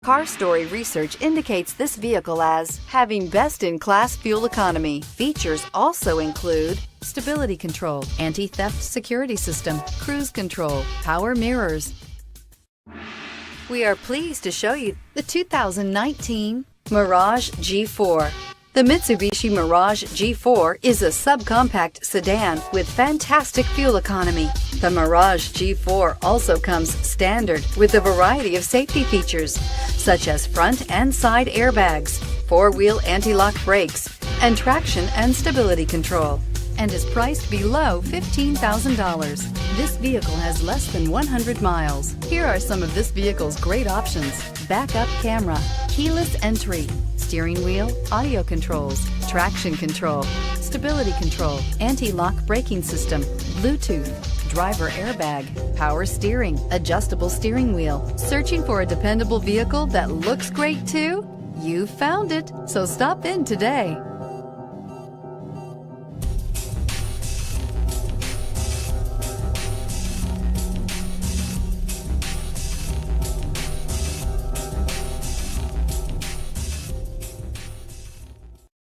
Car Story research indicates this vehicle as having best-in-class fuel economy. Features also include stability control, anti-theft security system, cruise control, power mirrors. We are pleased to show you the 2019 Mirage G4. The Mitsubishi Mirage G4 is a subcompact sedan with fantastic fuel economy. The Mirage G4 also comes standard with a variety of safety features, such as front and side airbags, four-wheel anti-lock brakes, and traction and stability control, and is priced below $15,000. This vehicle has less than 100 miles. Here are some of this vehicle's great options: backup camera, keyless entry, steering wheel audio controls, traction control, stability control, anti-lock braking system, Bluetooth, driver airbag, power steering, adjustable steering wheel. Searching for a dependable vehicle that looks great too? You found it, so stop in today.